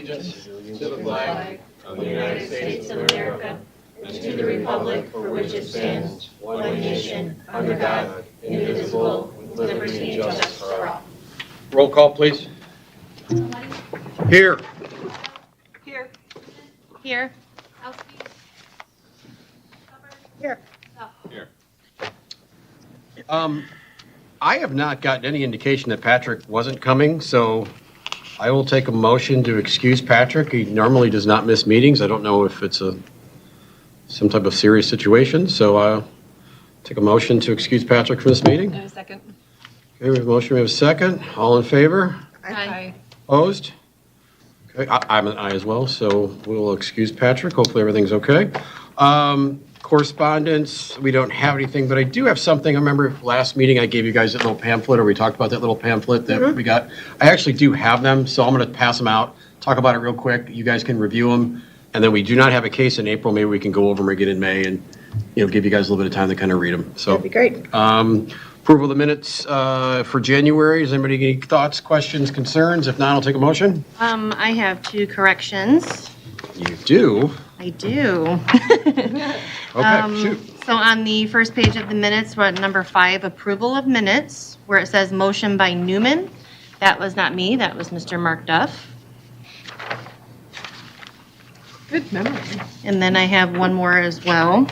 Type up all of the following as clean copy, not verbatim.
allegiance to the flag of the United States of America and to the republic for which it stands, one nation, under God, indivisible, with liberty and justice for all. Roll call, please. Here. Here. Here. Here. Here. I have not gotten any indication that Patrick wasn't coming, so I will take a motion to excuse Patrick. He normally does not miss meetings. I don't know if it's some type of serious situation, so I'll take a motion to excuse Patrick from this meeting. No, second. Okay, we have a motion, we have a second. All in favor? Aye. Opposed? Okay, I'm an aye as well, so we'll excuse Patrick. Hopefully everything's okay. Correspondence, we don't have anything, but I do have something. I remember last meeting I gave you guys that little pamphlet, or we talked about that little pamphlet that we got. I actually do have them, so I'm going to pass them out, talk about it real quick. You guys can review them, and then we do not have a case in April. Maybe we can go over them again in May and, give you guys a little bit of time to kind of read them. So That'd be great. approval of the minutes for January. Does anybody get any thoughts, questions, concerns? If not, I'll take a motion. I have 2 corrections. You do? I do. Okay, shoot. So on the first page of the minutes, we're at number 5, approval of minutes, where it says motion by Newman. That was not me, that was Mr. Mark Duff. Good memory. And then I have one more as well.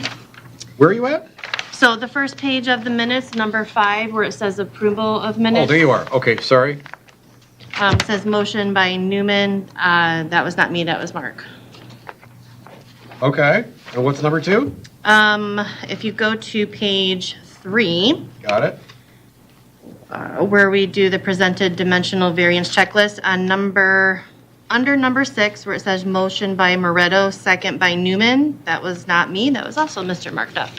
Where are you at? So the first page of the minutes, number 5, where it says approval of minutes. Oh, there you are. Okay, sorry. Says motion by Newman. That was not me, that was Mark. Okay, and what's number 2? If you go to page 3, Got it. where we do the presented dimensional variance checklist under number 6, where it says motion by Moretto, second by Newman. That was not me, that was also Mr. Mark Duff.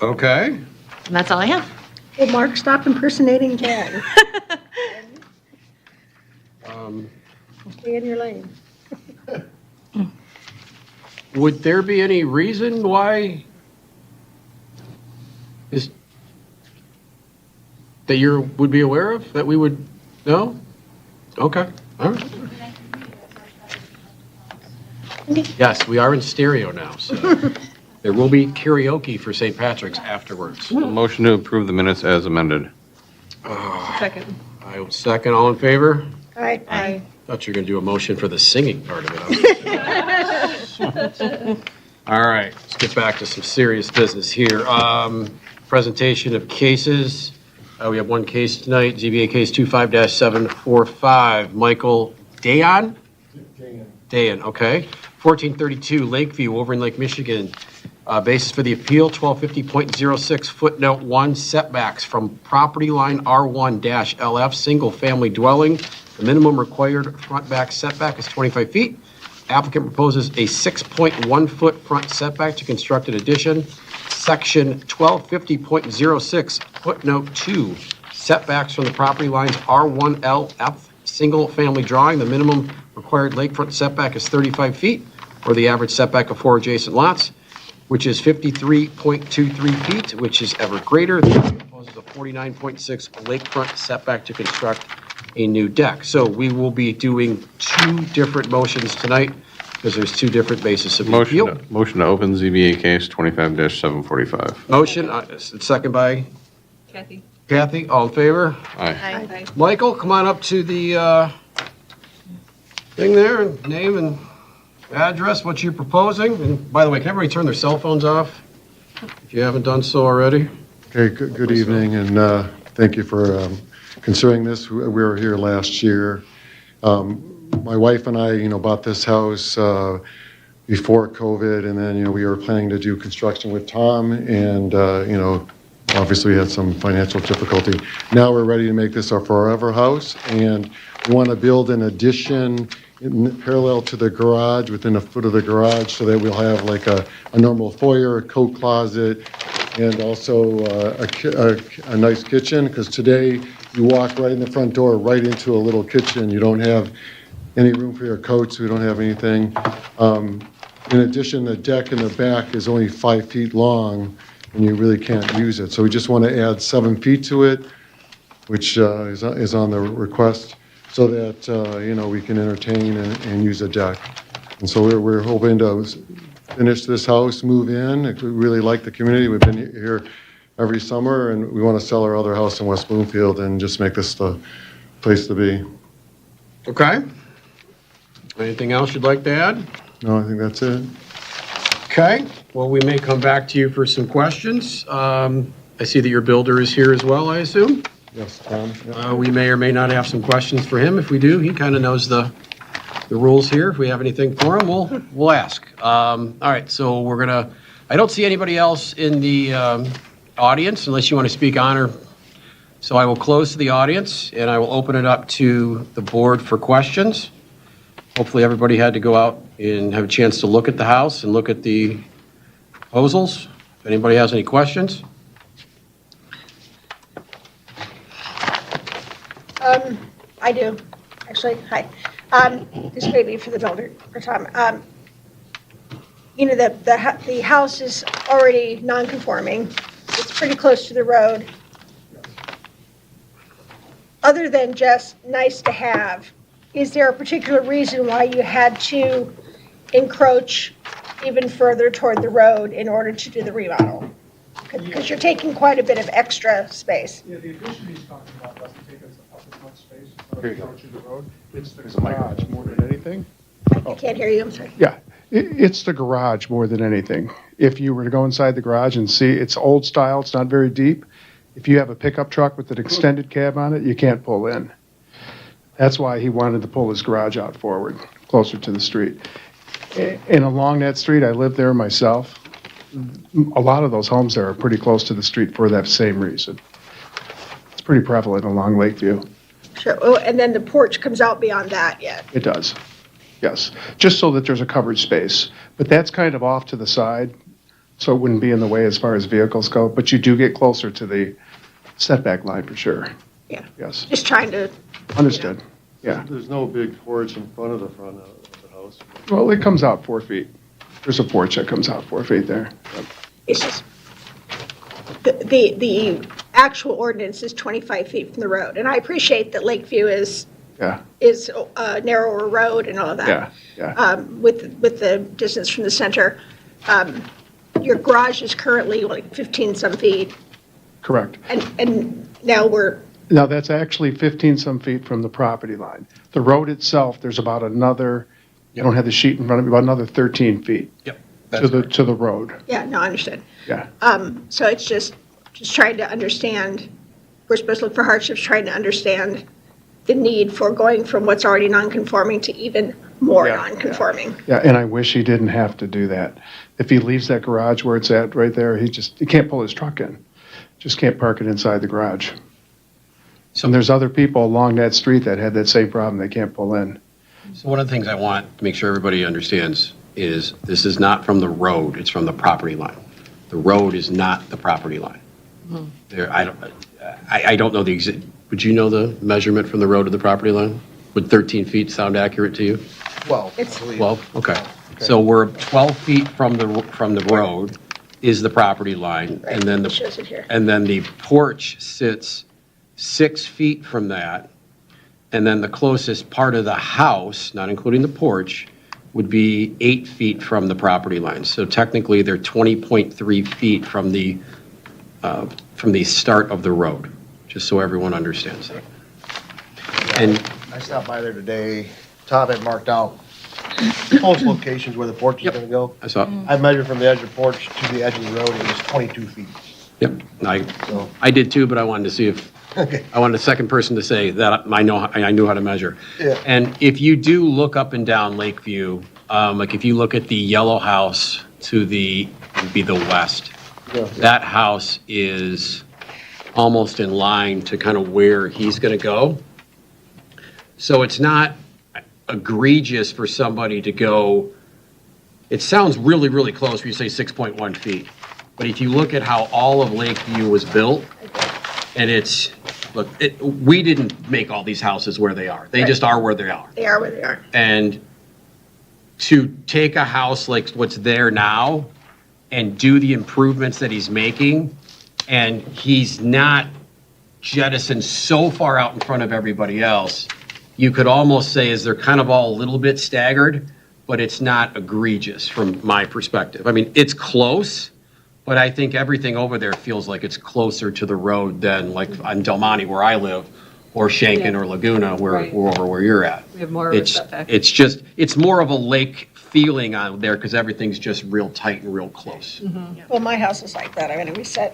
Okay. And that's all I have. Well, Mark, stop impersonating Jan. Stay in your lane. Would there be any reason why that you would be aware of, that we would know? Okay, all right. Yes, we are in stereo now, so there will be karaoke for St. Patrick's afterwards. Motion to approve the minutes as amended. Second. I will second. All in favor? Aye. Thought you were going to do a motion for the singing part of it. All right, let's get back to some serious business here. Presentation of cases. We have one case tonight, ZBA case 25-745. Michael Dayan? Dayan, okay. 1432 Lakeview, over in Lake Michigan. Basis for the appeal, 1250.06, footnote 1, setbacks from property line R1-LF, single-family dwelling. The minimum required front-back setback is 25 feet. Applicant proposes a 6.1-foot front setback to construct an addition. Section 1250.06, footnote 2, setbacks from the property lines R1LF, single-family drawing. The minimum required lakefront setback is 35 feet, or the average setback of 4 adjacent lots, which is 53.23 feet, which is ever greater. The applicant proposes a 49.6 lakefront setback to construct a new deck. So we will be doing 2 different motions tonight because there's 2 different bases of the appeal. Motion to open ZBA case 25-745. Motion, second by Kathy. All in favor? Aye. Aye. Michael, come on up to the thing there, and name and address, what you're proposing. And by the way, can everybody turn their cell phones off if you haven't done so already? Okay, good evening, and thank you for considering this. We were here last year. My wife and I, bought this house before COVID, and then, we were planning to do construction with Tom, and, obviously we had some financial difficulty. Now we're ready to make this our forever house, and we want to build an addition parallel to the garage, within a foot of the garage, so that we'll have like a normal foyer, a coat closet, and also a nice kitchen, because today you walk right in the front door, right into a little kitchen. You don't have any room for your coats. We don't have anything. In addition, the deck in the back is only 5 feet long, and you really can't use it. So we just want to add 7 feet to it, which is on the request. so that, we can entertain and use a deck. And so we're hoping to finish this house, move in. We really like the community. We've been here every summer, and we want to sell our other house in West Bloomfield and just make this the place to be. Okay. Anything else you'd like to add? No, I think that's it. Okay, well, we may come back to you for some questions. I see that your builder is here as well, I assume. Yes, Tom? Yeah. We may or may not have some questions for him. If we do, he kind of knows the rules here. If we have anything for him, we'll ask. All right, so I don't see anybody else in the audience unless you want to speak on or, so I will close to the audience and I will open it up to the board for questions. Hopefully everybody had to go out and have a chance to look at the house and look at the proposals. If anybody has any questions? I do, actually, hi. This may be for the builder, for Tom. The house is already non-conforming. It's pretty close to the road. Other than just nice to have, is there a particular reason why you had to encroach even further toward the road in order to do the remodel? Because you're taking quite a bit of extra space. Yeah, the addition he's talking about doesn't take us up as much space as approaching the road. It's the garage more than anything. I can't hear you, I'm sorry. Yeah, it's the garage more than anything. If you were to go inside the garage and see, it's old style, it's not very deep. If you have a pickup truck with an extended cab on it, you can't pull in. That's why he wanted to pull his garage out forward, closer to the street. And along that street, I live there myself. A lot of those homes there are pretty close to the street for that same reason. It's pretty prevalent along Lakeview. Sure, oh, and then the porch comes out beyond that yet. It does, yes. Just so that there's a covered space. But that's kind of off to the side, so it wouldn't be in the way as far as vehicles go. But you do get closer to the setback line for sure. Yeah. Yes, Just trying to, understood, yeah. There's no big porch in front of the house. Well, it comes out 4 feet. There's a porch that comes out 4 feet there. Yep. it's just, the actual ordinance is 25 feet from the road. And I appreciate that Lakeview is Yeah, a narrower road and all of that. yeah. With the distance from the center. Your garage is currently like 15 some feet, Correct. and now we're, Now, that's actually 15-some feet from the property line. The road itself, there's about another, I don't have the sheet in front of me, about another 13 feet Yep. to the road. yeah, no, I understand. Yeah, So it's just trying to understand, we're supposed to look for hardships, trying to understand the need for going from what's already non-conforming to even more Yeah, non-conforming. yeah, and I wish he didn't have to do that. If he leaves that garage where it's at right there, he can't pull his truck in. Just can't park it inside the garage. And there's other people along that street that had that same problem. They can't pull in. So one of the things I want to make sure everybody understands is this is not from the road, it's from the property line. The road is not the property line. There, I don't know would you know the measurement from the road to the property line? Would 13 feet sound accurate to you? It's 12, okay. So we're 12 feet from the road is the property line, and then It shows it here. and then the porch sits 6 feet from that, and then the closest part of the house, not including the porch, would be 8 feet from the property line. So technically, they're 20.3 feet from the start of the road, just so everyone understands that. And I stopped by there today. Todd had marked out most locations where the porch is Yep. gonna go. I saw, I measured from the edge of the porch to the edge of the road, it was 22 feet. yep, So, I did too, but I wanted to see if, okay, I wanted a second person to say that I knew how to measure. Yeah. And if you do look up and down Lakeview, like if you look at the yellow house to would be the west, Yeah. that house is almost in line to kind of where he's going to go. So it's not egregious for somebody to go, it sounds really, really close when you say 6.1 feet. But if you look at how all of Lakeview was built, and we didn't make all these houses where they are. They just are where they are. They are where they are. And to take a house like what's there now and do the improvements that he's making, and he's not jettisoned so far out in front of everybody else you could almost say is they're kind of all a little bit staggered, but it's not egregious from my perspective. I mean, it's close, but I think everything over there feels like it's closer to the road than like on Del Monte where I live, or Shanken or Laguna Right. where you're at. We have more of a It's, setback. it's more of a lake feeling out there because everything's just real tight and real close. Well, my house is like that. I mean, we sit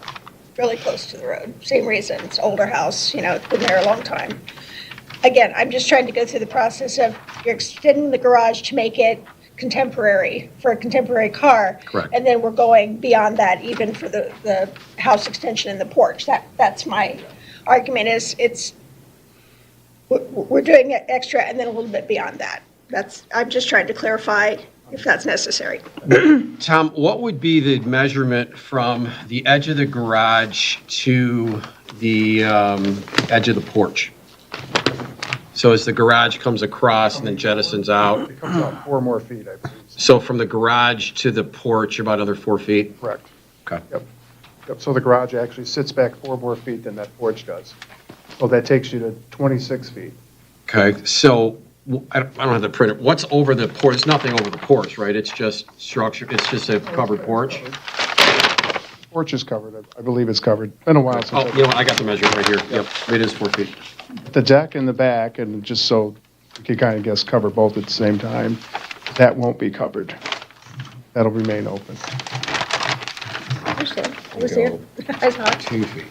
really close to the road. Same reason. It's an older house, you know, it's been there a long time. Again, I'm just trying to go through the process of you're extending the garage to make it contemporary, for a contemporary car. Correct. And then we're going beyond that even for the house extension and the porch. That's my argument is we're doing it extra and then a little bit beyond that. I'm just trying to clarify if that's necessary. Tom, what would be the measurement from the edge of the garage to the edge of the porch? So as the garage comes across and then jettisons out, It comes out 4 more feet, I believe. so from the garage to the porch, you're about another 4 feet? Correct. Okay. Yep, so the garage actually sits back 4 more feet than that porch does. So that takes you to 26 feet. Okay, so I don't have the printer. What's over the porch? There's nothing over the porch, right? It's just structure, it's just a covered porch? Porch is covered, I believe it's covered. Been a while since. Oh, you know what, I got the measurement right here. Yep, it is 4 feet. The deck in the back, and just so you can kind of guess, cover both at the same time, that won't be covered. That'll remain open. I understand. I was there. I saw it. 2 feet.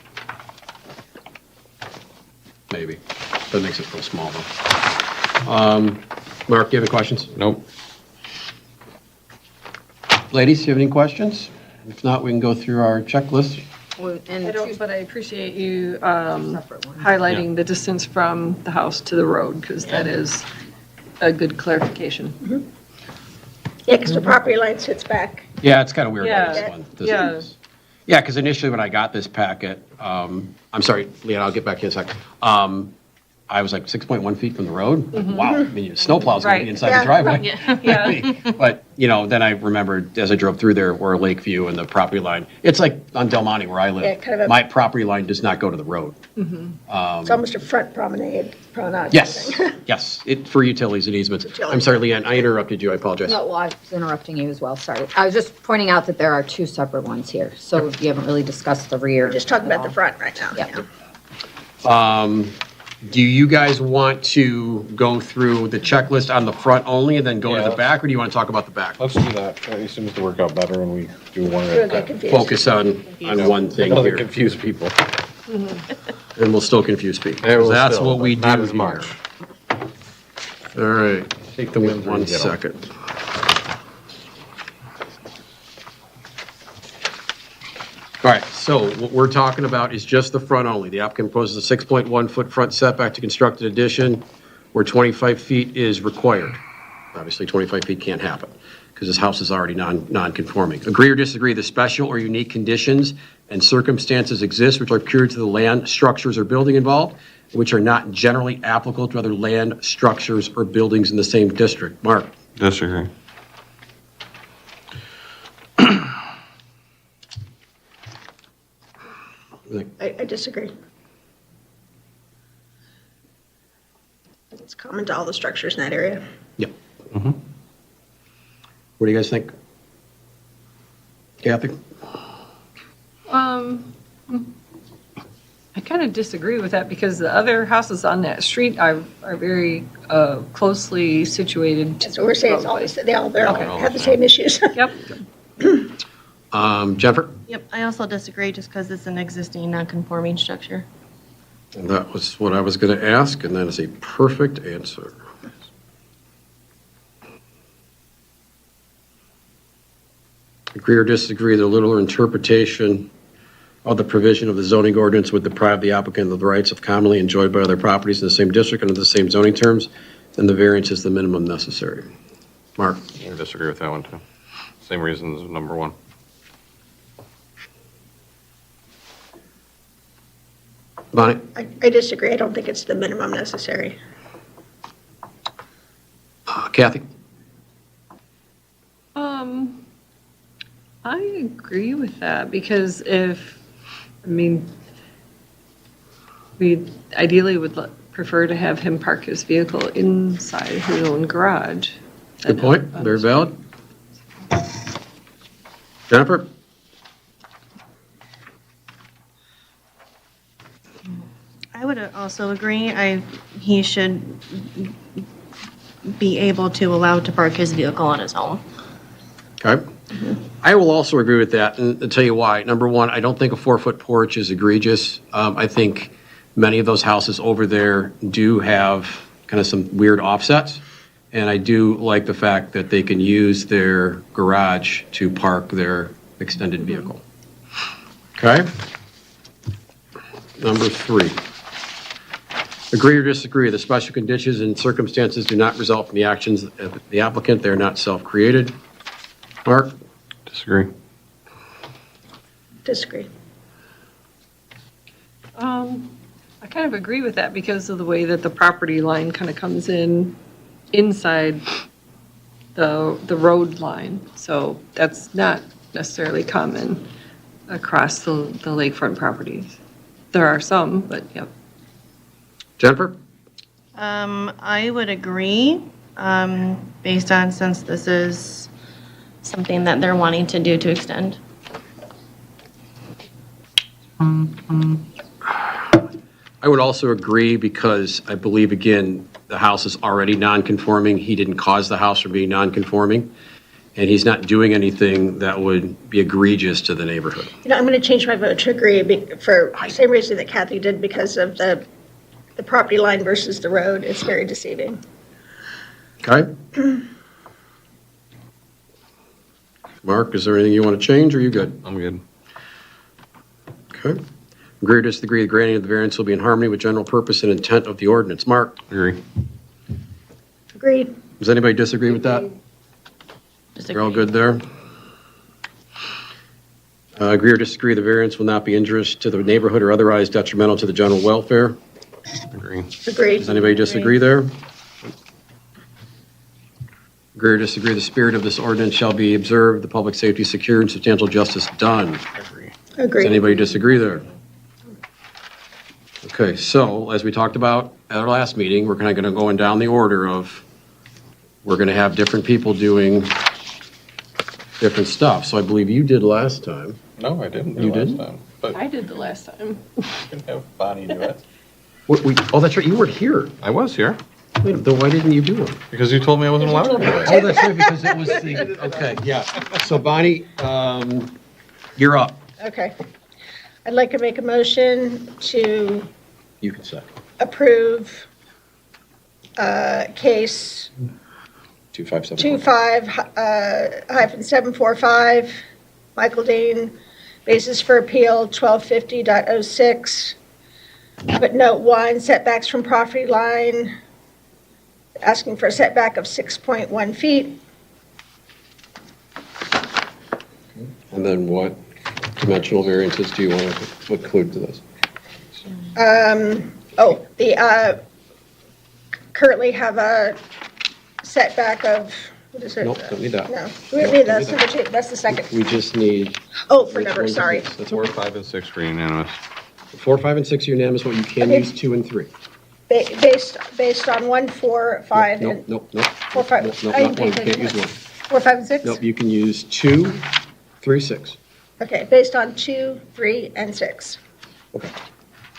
Maybe. That makes it feel small though. Mark, do you have any questions? Nope. Ladies, do you have any questions? If not, we can go through our checklist. I don't, but I appreciate you highlighting the distance from the house to the road, because that is a good clarification. Yeah, because the property line sits back. Yeah, it's kind of weird on Yeah. this one. This Yeah. is- Yeah, because initially when I got this packet, I'm sorry, Leanne, I'll get back to you in a second. I was like 6.1 feet from the road. Wow, I mean, snowplow's gonna be Right. inside Yeah. the driveway. Yeah. But, you know, then I remembered as I drove through there where Lakeview and the property line, it's like on Del Monte where I Yeah, live. kind of a- My property line does not go to the road. It's almost a front promenade. Yes, yes, for utilities and easements. I'm sorry, Leanne, I interrupted you, I apologize. No, well, I was interrupting you as well, sorry. I was just pointing out that there are 2 separate ones here, so you haven't really discussed the rear. Just talking about the front right now. Yeah. Do you guys want to go through the checklist on the front only and then go to the Yeah. back, or do you want to talk about the back? Let's do that. It seems to work out better when we do one We're at a gonna get time. confused. Focus on one thing Don't here, confuse people. and we'll still confuse people. It will That's still, what we but do not as here. much. All right, Take the wins when one you get 'em. second. All right, so what we're talking about is just the front only. The applicant proposes a 6.1-foot front setback to construct an addition where 25 feet is required. Obviously, 25 feet can't happen because this house is already non-conforming. Agree or disagree, the special or unique conditions and circumstances exist which are peculiar to the land, structures, or building involved, which are not generally applicable to other land, structures, or buildings in the same district. Mark? Disagree. I disagree. It's common to all the structures in that area. Yep. What do you guys think? Kathy? I kind of disagree with that, because the other houses on that street are very closely situated. That's what we're saying, it's always, they all Okay. have the same issues. Yep. Jennifer? Yep, I also disagree just because it's an existing non-conforming structure. And that was what I was going to ask, and that is a perfect answer. Agree or disagree, the literal interpretation of the provision of the zoning ordinance would deprive the applicant of the rights of commonly enjoyed by other properties in the same district under the same zoning terms, and the variance is the minimum necessary. Mark? I disagree with that one, too. Same reasons as number 1. Bonnie? I disagree. I don't think it's the minimum necessary. Kathy? I agree with that, because we ideally would prefer to have him park his vehicle inside his own garage. Good point, very valid. Jennifer? I would also agree. He should be able to allow to park his vehicle on his own. Okay. I will also agree with that, and I'll tell you why. Number one, I don't think a 4-foot porch is egregious. I think many of those houses over there do have kind of some weird offsets, and I do like the fact that they can use their garage to park their extended vehicle. Okay? Number 3. Agree or disagree, the special conditions and circumstances do not result from the actions of the applicant. They are not self-created. Mark? Disagree. Disagree. I kind of agree with that because of the way that the property line kind of comes in inside the road line. So that's not necessarily common across the lakefront properties. There are some, but yep. Jennifer? I would agree, based on since this is something that they're wanting to do to extend. I would also agree because I believe, again, the house is already non-conforming. He didn't cause the house from being non-conforming, and he's not doing anything that would be egregious to the neighborhood. You know, I'm going to change my vote to agree for the same reason that Kathy did, because of the property line versus the road. It's very deceiving. Okay? Mark, is there anything you want to change, or are you good? I'm good. Okay. Agree or disagree, the granting of the variance will be in harmony with general purpose and intent of the ordinance. Mark, Agree. Agreed. does anybody disagree with that? We're all good there? Agree or disagree, the variance will not be injurious to the neighborhood or otherwise detrimental to the general welfare. Agree. Agreed. Does anybody disagree there? Agree or disagree, the spirit of this ordinance shall be observed, the public safety secured, and substantial justice done. Agree. Does Agreed. anybody disagree there? Okay, so as we talked about at our last meeting, we're kind of going to go in down the order of, we're going to have different people doing different stuff. So I believe you did last time. No, I didn't You do last didn't? time. But I did the last time. you can have Bonnie do it. Oh, that's right, you weren't here. I was here Wait, then why didn't you do it? because you told me I wasn't allowed to do it. Oh, that's right, because it was the, okay, yeah. So Bonnie, you're up. Okay. I'd like to make a motion to You can say. approve case 2574. 25-745, Michael Dean, basis for appeal 1250.06. But note 1, setbacks from property line, asking for a setback of 6.1 feet. And then what dimensional variances do you want to include to this? Currently have a setback of, what is it? Nope, don't need that. No, we don't need that, that's number 2, that's the second. We just need. Oh, for which number, ones? sorry. Yes, that's 4, 5, and 6 were unanimous. 4, 5, and 6 are unanimous, what you can Okay. use 2 and 3. Based on 1, 4, 5, Nope, and nope, nope. 4, 5. Nope, nope, I not didn't one, pay you can't use attention. 1. 4, 5, and 6? Nope, you can use 2, 3, 6. Okay, based on 2, 3, and 6. Okay.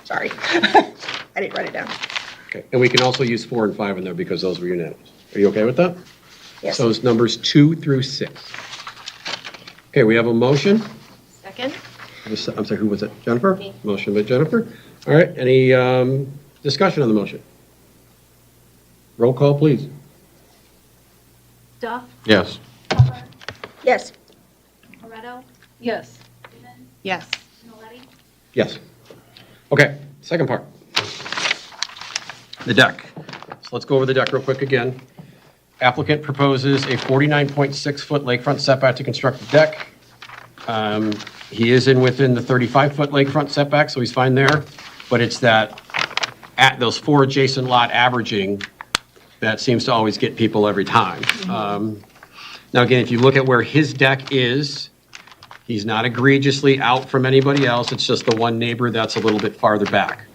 Sorry. I didn't write it down. Okay, and we can also use 4 and 5 in there because those were unanimous. Are you okay with that? Yes. So it's numbers 2 through 6. Okay, we have a motion. Second? I'm sorry, who was it? Jennifer? Me. Motion by Jennifer. All right, any discussion on the motion? Roll call, please. Duff, Yes. Hubbard, Yes. Moretto, Yes. Newman, Yes. Maletti, Yes. Okay, second part. The deck. So let's go over the deck real quick again. Applicant proposes a 49.6-foot lakefront setback to construct the deck. He is within the 35-foot lakefront setback, so he's fine there. But it's that, at those 4 adjacent lot averaging that seems to always get people every time. Now, again, if you look at where his deck is, he's not egregiously out from anybody else. It's just the one neighbor that's a little bit farther back.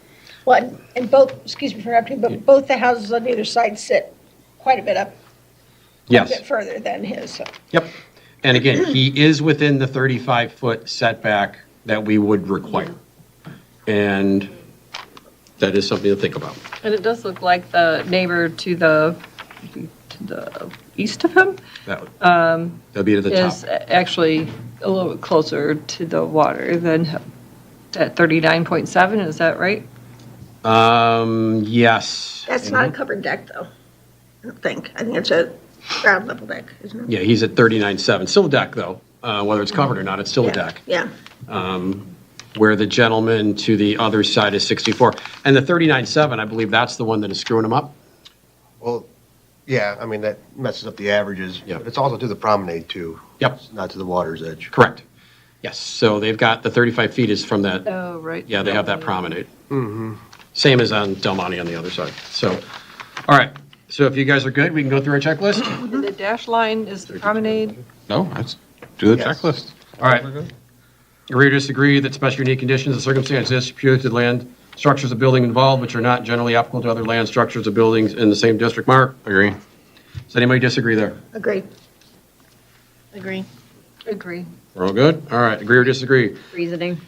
One, and both, excuse me for interrupting, but both the houses on either side sit quite a bit up, a Yes. bit further than his, so. Yep. And again, he is within the 35-foot setback that we would require. And that is something to think about. And it does look like the neighbor to the east of him That'll be to the top. is actually a little bit closer to the water than him. At 39.7, is that right? Yes. That's not a covered deck, though, I don't think. I think it's a ground level deck, isn't it? Yeah, he's at 39.7. Still a deck, though. Whether it's covered or not, it's still a deck. Yeah. Where the gentleman to the other side is 64. And the 39.7, I believe that's the one that is screwing him up? Well, yeah, I mean, that messes up the averages. Yeah. But it's also to the promenade too. Yep. It's not to the water's edge. Correct. Yes, so they've got the 35 feet is from that, Oh, right. yeah, they have that promenade. Same as on Del Monte on the other side. So, all right, so if you guys are good, we can go through our checklist? And the dash line is the promenade. No, let's do the Yes. checklist. All right. Agree or disagree that special unique conditions and circumstances attributed to land structures of building involved, which are not generally applicable to other land structures of buildings in the same district, Mark? Agree. Does anybody disagree there? Agreed. Agree. Agree. We're all good? All right, agree or disagree? Reasoning.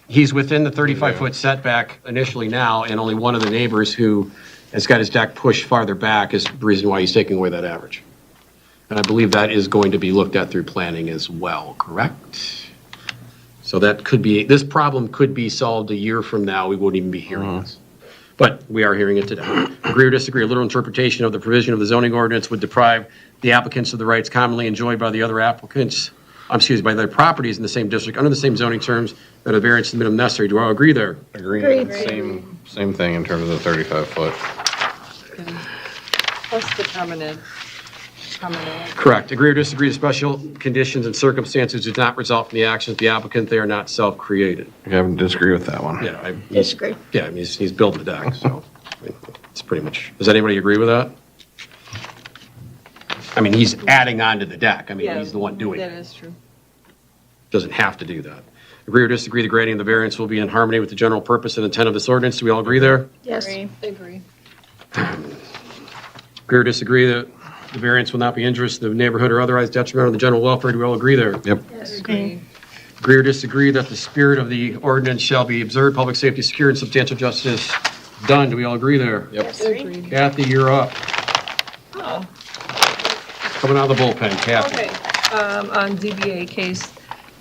He's within the 35-foot setback initially now, and only one of the neighbors who has got his deck pushed farther back is the reason why he's taking away that average. And I believe that is going to be looked at through planning as well, correct? So that could be, this problem could be solved a year from now, we wouldn't even be hearing this. But we are hearing it today. Agree or disagree, a literal interpretation of the provision of the zoning ordinance would deprive the applicants of the rights commonly enjoyed by the other applicants, by their properties in the same district, under the same zoning terms, that a variance is the minimum necessary. Do I agree there? Agree. Agreed. Same thing in terms of the 35-foot. Plus the promenade. Correct. Agree or disagree, the special conditions and circumstances do not result from the actions of the applicant, they are not self-created. I haven't disagree with that one. Yeah, Disagree. yeah, I mean, he's built the deck, so it's pretty much, does anybody agree with that? I mean, he's adding on to the deck, I mean, Yeah, he's the one doing That it, is true. doesn't have to do that. Agree or disagree, the grading of the variance will be in harmony with the general purpose and intent of this ordinance, do we all agree there? Yes. Agree. Agree or disagree that the variance will not be injurious to the neighborhood or otherwise detrimental to the general welfare, do we all agree there? Yep. Agree. Agree or disagree that the spirit of the ordinance shall be observed, public safety secured, and substantial justice done, do we all agree there? Yep. Agreed. Kathy, you're up. Oh, Coming out of the bullpen, Kathy. okay. On ZBA case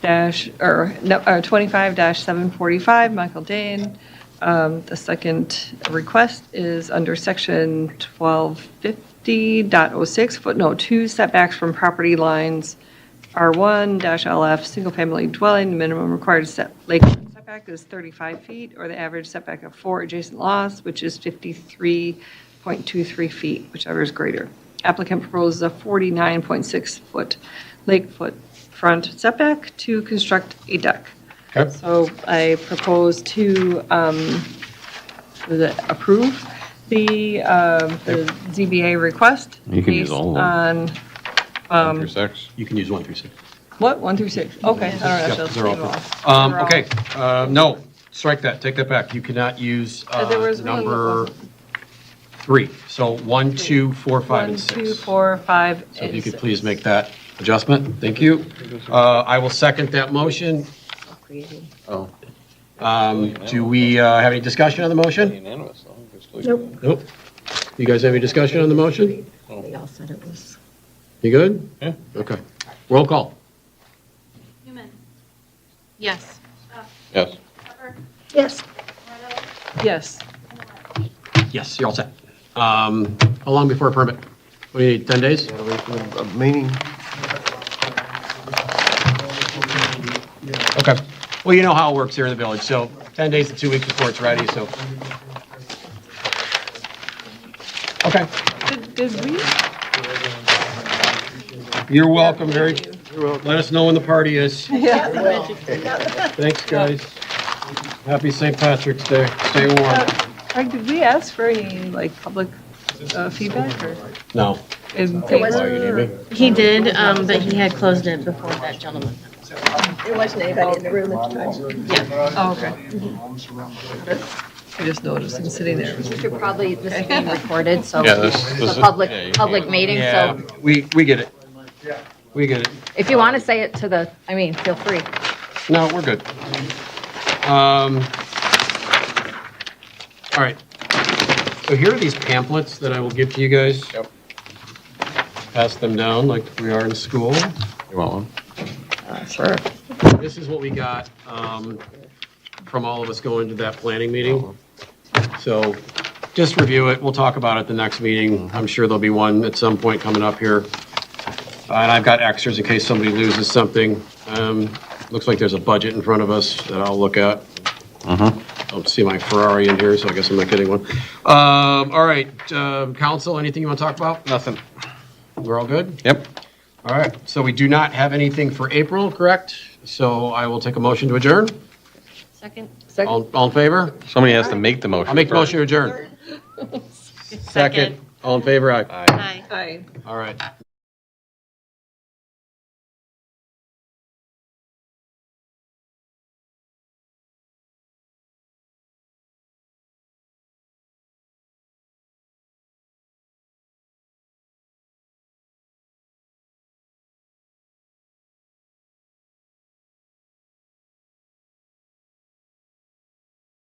25-745, Michael Dane. The second request is under section 1250.06, footnote 2, setbacks from property lines R1-LF, single-family dwelling, the minimum required lakefront setback is 35 feet, or the average setback of 4 adjacent lots, which is 53.23 feet, whichever is greater. Applicant proposes a 49.6-foot lakefront setback to construct a deck. Okay. So I propose to approve the ZBA request. You can use all of them. Based on, 1 through 6. You can use 1 through 6. what, 1 through 6? Okay, all right, Yep, I'll they're all leave them approved. off. They're all- Okay, no, strike that, take that back. You cannot use There was one that number wasn't. 3. So 1, 2, 4, 5, and 1, 2, 6. 4, 5, So if you and could 6. please make that adjustment, thank you. I will second that motion. Oh. Do we have any discussion on the motion? Unanimous. Nope. Nope. You guys have any discussion on the motion? They all said it was. You good? Yeah. Okay. Roll call. Newman. Yes. Yes. Pepper. Yes. Morado. Yes. Yes, you're all set. How long before a permit? What do you need, 10 days? Gotta wait for a meeting. Okay. Well, you know how it works here in the village, so 10 days to 2 weeks before it's ready, so. Okay. Did we? You're welcome, let us know when the party is. Yeah. Thanks, guys. Happy St. Patrick's Day. Stay warm. Craig, did we ask for any, like, public feedback or No. in Why, you need favor? me? He did, but he had closed it before that gentleman. There wasn't anybody in the room at the time. Oh, okay. I just noticed him sitting there. You should probably, this is being recorded, so Yeah, this it's is- a public, yeah, you public meeting, Yeah, so we get it. We get it. if you want to say it to the, I mean, feel free. No, we're good. All right. So here are these pamphlets that I will give to you guys. Yep. Pass them down like we are in school. You want one? Sure. This is what we got from all of us going to that planning meeting. So just review it. We'll talk about it the next meeting. I'm sure there'll be one at some point coming up here. And I've got extras in case somebody loses something. Looks like there's a budget in front of us that I'll look at. Don't see my Ferrari in here, so I guess I'm not getting one. All right, council, anything you want to talk about? Nothing. We're all good? Yep. All right, so we do not have anything for April, correct? So I will take a motion to adjourn. Second. All in favor? Somebody has to make the motion. I'll make the first. motion to adjourn. Second. All in favor? Aye. Aye. Aye. Aye. All right.